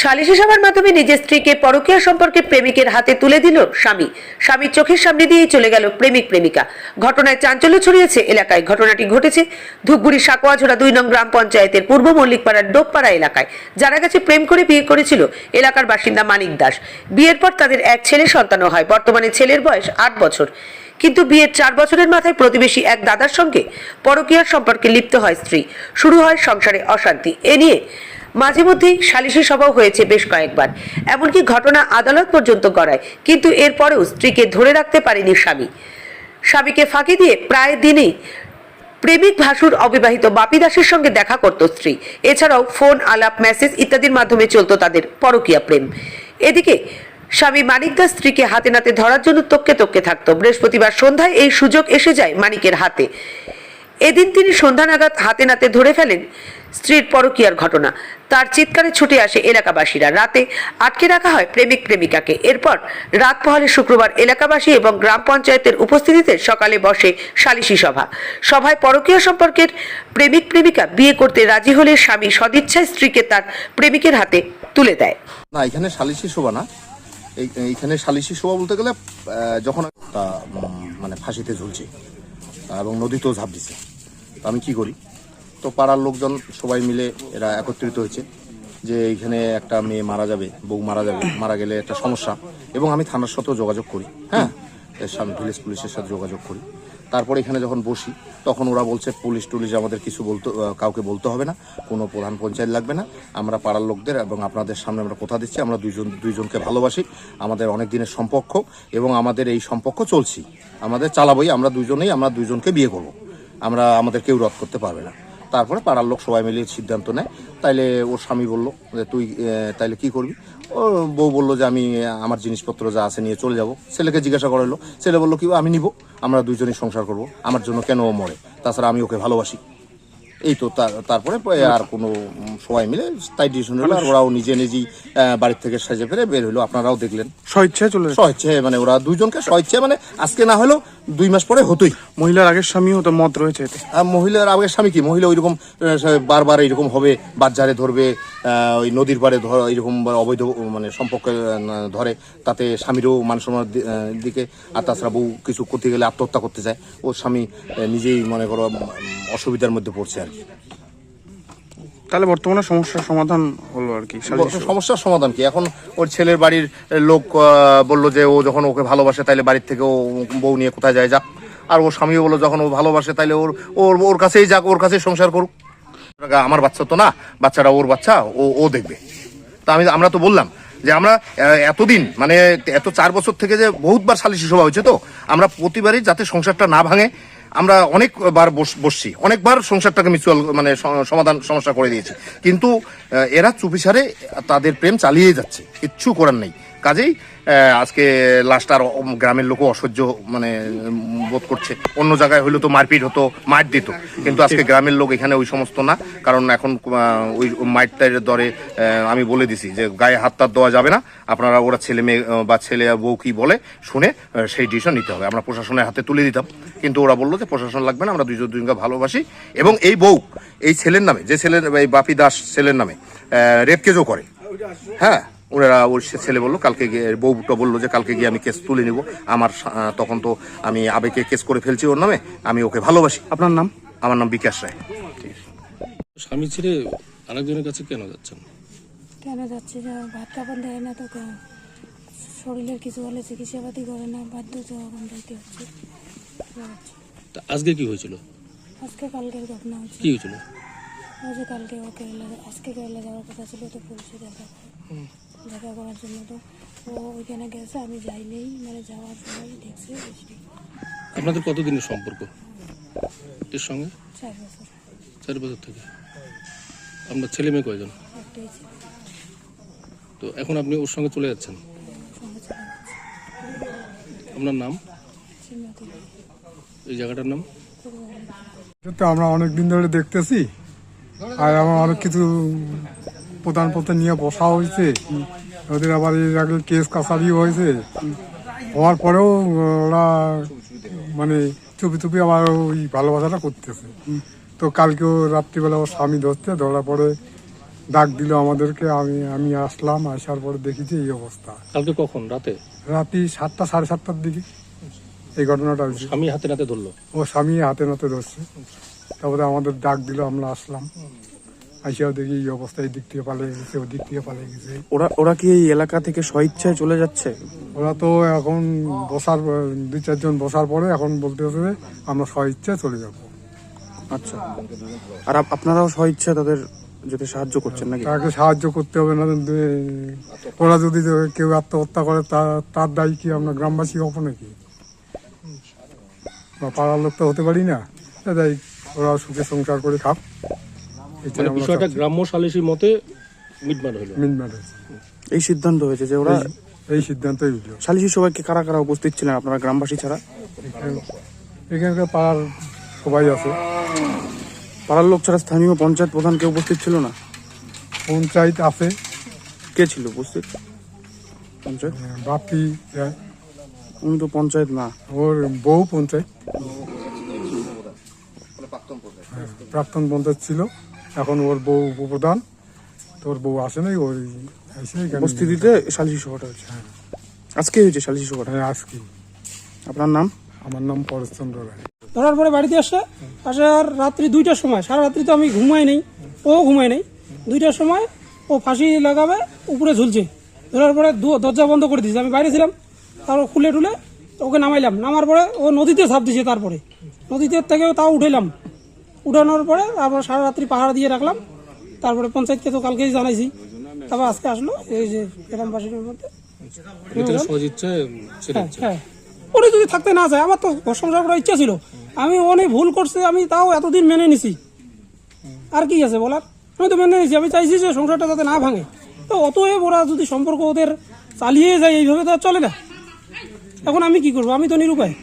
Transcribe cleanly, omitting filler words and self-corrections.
সালিশি সভার মাধ্যমে নিজের স্ত্রীকে পরকীয়া সম্পর্কে প্রেমিকের হাতে তুলে দিল স্বামী। স্বামীর চোখের সামনে দিয়েই চলে গেল প্রেমিক প্রেমিকা। ঘটনায় চাঞ্চল্য ছড়িয়েছে এলাকায়। ঘটনাটি ঘটেছে ধূপগুড়ি সাকোয়াঝোড়া 2 নং গ্রাম পঞ্চায়েতের পূর্ব মল্লিকপাড়ার ডোবপাড়া এলাকায়। জানা গেছে প্রেম করে বিয়ে করেছিল এলাকার বাসিন্দা মানিক দাস। বিয়ের পর তাদের এক ছেলে সন্তানও হয়। বর্তমানে ছেলের বয়স 8 বছর। কিন্তু বিয়ের 4 বছরের মাথায় প্রতিবেশী এক দাদার সঙ্গে পরকীয়ার সম্পর্কে লিপ্ত হয় স্ত্রী। শুরু হয় সংসারে অশান্তি। এ নিয়ে মাঝে মধ্যেই সালিশি সভাও হয়েছে বেশ কয়েকবার। এমনকি ঘটনা আদালত পর্যন্ত গড়ায়। কিন্তু এরপরেও স্ত্রীকে ধরে রাখতে পারেনি স্বামী। স্বামীকে ফাঁকি দিয়ে প্রায় দিনেই প্রেমিক ভাসুর অবিবাহিত বাপি দাসের সঙ্গে দেখা করত স্ত্রী। এছাড়াও ফোন, আলাপ, মেসেজ ইত্যাদির মাধ্যমে চলতো তাদের পরকীয়া প্রেম। এদিকে স্বামী মানিক দাস স্ত্রীকে হাতে নাতে ধরার জন্য তককে থাকতো। বৃহস্পতিবার সন্ধ্যায় এই সুযোগ এসে যায় মানিকের হাতে। এদিন তিনি সন্ধ্যা নাগাদ হাতে নাতে ধরে ফেলেন স্ত্রীর পরকীয়ার ঘটনা। তার চিৎকারে ছুটে আসে এলাকাবাসীরা। রাতে আটকে রাখা হয় প্রেমিক প্রেমিকাকে। এরপর রাত পোহালে শুক্রবার এলাকাবাসী এবং গ্রাম পঞ্চায়েতের উপস্থিতিতে সকালে বসে সালিশি সভা। সভায় পরকীয়া সম্পর্কের প্রেমিক প্রেমিকা বিয়ে করতে রাজি হলে স্বামী সদিচ্ছায় স্ত্রীকে তার প্রেমিকের হাতে তুলে দেয়। না, এখানে সালিশি সভা না, এইখানে সালিশি সভা বলতে গেলে যখন মানে ফাঁসিতে ঝুলছে এবং নদীতেও ঝাঁপ দিচ্ছে, আমি কি করি, তো পাড়ার লোকজন সবাই মিলে এরা একত্রিত হয়েছে যে এইখানে একটা মেয়ে মারা যাবে, বউ মারা যাবে, মারা গেলে একটা সমস্যা। এবং আমি থানার সাথেও যোগাযোগ করি, হ্যাঁ, এর সামনে ভিলেজ পুলিশের সাথে যোগাযোগ করি। তারপরে এখানে যখন বসি তখন ওরা বলছে পুলিশ টুলিশ আমাদের কিছু কাউকে বলতে হবে না, কোনো প্রধান পঞ্চায়েত লাগবে না, আমরা পাড়ার লোকদের এবং আপনাদের সামনে আমরা কথা দিচ্ছি, আমরা দুইজনকে ভালোবাসি, আমাদের অনেক দিনের সম্পর্ক এবং আমাদের এই সম্পর্ক চলছি, আমাদের চালাবই, আমরা দুইজনকে বিয়ে করব, আমাদের কেউ রদ করতে পারবে না। তারপরে পাড়ার লোক সবাই মিলে সিদ্ধান্ত নেয়। তাইলে ওর স্বামী বলল যে তুই তাইলে কি করবি। ও বউ বললো যে আমি আমার জিনিসপত্র যা আছে নিয়ে চলে যাব। ছেলেকে জিজ্ঞাসা করালো, ছেলে বললো কি আমি নিব, আমরা দুইজনই সংসার করব, আমার জন্য কেন ও মরে, তাছাড়া আমি ওকে ভালোবাসি। এই তো তারপরে আর কোনো সবাই মিলে তাই ডিসিশন হলো। আর ওরাও নিজেই বাড়ির থেকে সাজে ফেরে বের হলো। আপনারাও দেখলেন স্বেচ্ছায় মানে ওরা দুইজনকে স্বেচ্ছায়, মানে আজকে না হলেও 2 মাস পরে হতোই। মহিলার আগের স্বামীও তো মত রয়েছে এতে। মহিলার আগের স্বামী কি, মহিলা ওইরকম বারবার এইরকম হবে, বাচ্চারে ধরবে, ওই নদীর পাড়ে এইরকম অবৈধ মানে সম্পর্ক ধরে, তাতে স্বামীরও মান সম্মানের দিকে। আর তাছাড়া বউ কিছু করতে গেলে আত্মহত্যা করতে চায়, ওর স্বামী নিজেই মনে করো অসুবিধার মধ্যে পড়ছে আর কি। তাহলে বর্তমানে সমস্যার সমাধান হলো আর কি। সমস্যার সমাধান কি, এখন ওর ছেলের বাড়ির লোক বললো যে ও যখন ওকে ভালোবাসে তাইলে বাড়ির থেকে ও বউ নিয়ে কোথায় যায় যাক। আর ওর স্বামীও বললো যখন ও ভালোবাসে তাইলে ওর কাছেই যাক, ওর কাছেই সংসার করুক। আমার বাচ্চা তো না, বাচ্চাটা ওর বাচ্চা, ও দেখবে। তা আমরা তো বললাম যে আমরা এতদিন মানে এত 4 বছর থেকে যে বহুতবার সালিশি সভা হয়েছে, তো আমরা প্রতিবারই যাতে সংসারটা না ভাঙে আমরা অনেকবার বসছি, অনেকবার সংসারটাকে মিউচুয়াল মানে সমাধান সমস্যা করে দিয়েছি। কিন্তু এরা চুপিসারে তাদের প্রেম চালিয়ে যাচ্ছে, কিচ্ছু করার নেই। কাজেই আজকে লাস্ট আর গ্রামের লোকও অসহ্য মানে বোধ করছে। অন্য জায়গায় হইলে তো মারপিট হতো, মার দিত, কিন্তু আজকে গ্রামের লোক এখানে ওই সমস্ত না। কারণ এখন ওই মারটার দরে আমি বলে দিছি যে গায়ে হাত তাত দেওয়া যাবে না, আপনারা ওরা ছেলে মেয়ে বা ছেলে বউ কি বলে শুনে সেই ডিসিশন নিতে হবে। আমরা প্রশাসনের হাতে তুলে দিতাম, কিন্তু ওরা বললো যে প্রশাসন লাগবে না, আমরা দুজনকে ভালোবাসি। এবং এই বউ এই ছেলের নামে, যে ছেলের এই বাপি দাস ছেলের নামে রেপ কেসও করে, হ্যাঁ। ওর ছেলে বললো কালকে গিয়ে, বউটা বললো যে কালকে গিয়ে আমি কেস তুলে নিব। তখন তো আমি আবেগে কেস করে ফেলছি ওর নামে, আমি ওকে ভালোবাসি। আপনার নাম? আমার নাম বিকাশ রায়। স্বামী ছেড়ে আরেকজনের কাছে কেন যাচ্ছেন? কেন যাচ্ছে, ভাত খাবার দেয় না, তো শরীরের কিছু হলে চিকিৎসাপাতি করে না, বাধ্য যখন যাইতে হচ্ছে। আজকে কি হয়েছিল? আজকে কালকের ঘটনা হচ্ছে। কি হয়েছিল? যে কালকে ও আজকে কেরালা যাওয়ার কথা ছিল, তো পুলিশে দেখা করার জন্য, তো ও ওইখানে গেছে, আমি যাইনি, মানে যাওয়ার সময় দেখছি। আপনাদের কতদিনের সম্পর্ক এর সঙ্গে? 4 বছর। 4 বছর থেকে। আপনার ছেলে মেয়ে কয়জন? একটাই ছিল। তো এখন আপনি ওর সঙ্গে চলে যাচ্ছেন? আপনার নাম? এই জায়গাটার নাম? তো আমরা অনেক দিন ধরে দেখতেছি, আর আমার অনেক কিছু প্রধান নিয়ে বসা হয়েছে, ওদের আবার এর আগে কেস কাছারিও হয়েছে। হওয়ার পরেও ওরা মানে চুপি আবার ওই ভালোবাসাটা করতেছে। তো কালকেও রাত্রিবেলা ওর স্বামী ধরার পরে ডাক দিল আমাদেরকে, আমি আসলাম, আসার পরে দেখেছি এই অবস্থা। কালকে কখন রাতে রাতে 7টা সাড়ে 7টার দিকে এই ঘটনাটা হয়েছে। স্বামী হাতে নাতে ধরলো? ও স্বামী হাতে নাতে ধরছে, তারপরে আমাদের ডাক দিল, আমরা আসলাম, আইসাও দেখি এই অবস্থা, এই দিক থেকে পালিয়ে গেছে, ওই দিক থেকে পালিয়ে গেছে। ওরা কি এই এলাকা থেকে স্বইচ্ছায় চলে যাচ্ছে? ওরা তো এখন বসার 2-4 জন বসার পরে এখন বলতেছে যে আমরা স্বইচ্ছায় চলে যাব। আচ্ছা, আর আপনারাও স্বইচ্ছায় তাদের যেতে সাহায্য করছেন নাকি? তাকে সাহায্য করতে হবে না, ওরা যদি কেউ আত্মহত্যা করে তার দায়ী কি আমরা গ্রামবাসী হবো নাকি? বা পাড়ার লোক তো হতে পারি না, তাই ওরা সুখে সংসার করে খাপ। মানে বিষয়টা গ্রাম্য সালিসি মতে মিটমাট হলো। এই সিদ্ধান্ত হয়েছে যে ওরা এই সিদ্ধান্তই হইল। সালিসি সবাইকে কারা কারা উপস্থিত ছিলেন আপনারা গ্রামবাসী ছাড়া? এখানকার পাড়ার সবাই আছে। পাড়ার লোক ছাড়া স্থানীয় পঞ্চায়েত প্রধান কেউ উপস্থিত ছিল না? পঞ্চায়েত আছে। কে ছিল উপস্থিত? পঞ্চায়েত বাপি, উনি তো পঞ্চায়েত না, ওর বউ পঞ্চায়েত, প্রাক্তন পঞ্চায়েত ছিল, এখন ওর বউ উপপ্রধান। তোর বউ আসে নাই, ওর উপস্থিতিতে সালিসি সভাটা হয়েছে। আজকে হয়েছে সালিসি সভাটা? হ্যাঁ, আজকে। আপনার নাম? আমার নাম পরেশচন্দ্র রায়। ধরার পরে বাড়িতে আসে আর রাত্রি 2টার সময়, সারা রাত্রি তো আমি ঘুমাই নেই, ও ঘুমাই নেই। 2টার সময় ও ফাঁসি লাগাবে, উপরে ঝুলছে। ধরার পরে দরজা বন্ধ করে দিয়েছে, আমি বাইরে ছিলাম, তারপর খুলে টুলে ওকে নামাইলাম। নামার পরে ও নদীতে ঝাঁপ দিয়েছে, তারপরে নদীতে থেকেও তাও উঠাইলাম। উঠানোর পরে তারপর সারা রাত্রি পাহাড় দিয়ে রাখলাম। তারপরে পঞ্চায়েতকে তো কালকেই জানাইছি, তারপর আজকে আসলো এই যে গ্রামবাসীর মধ্যে। হ্যাঁ, উনি যদি থাকতে না চায়, আমার তো ঘর সংসার করার ইচ্ছা ছিল, আমি অনেক ভুল করছে, আমি তাও এতদিন মেনে নিছি। আর কি আছে বলার, আমি তো মেনে নিছি। আমি চাইছি যে সংসারটা যাতে না ভাঙে। তো অতএব ওরা যদি সম্পর্ক ওদের চালিয়ে যায় এইভাবে, তো আর চলে না। এখন আমি কি করবো, আমি তো নিরুপায়।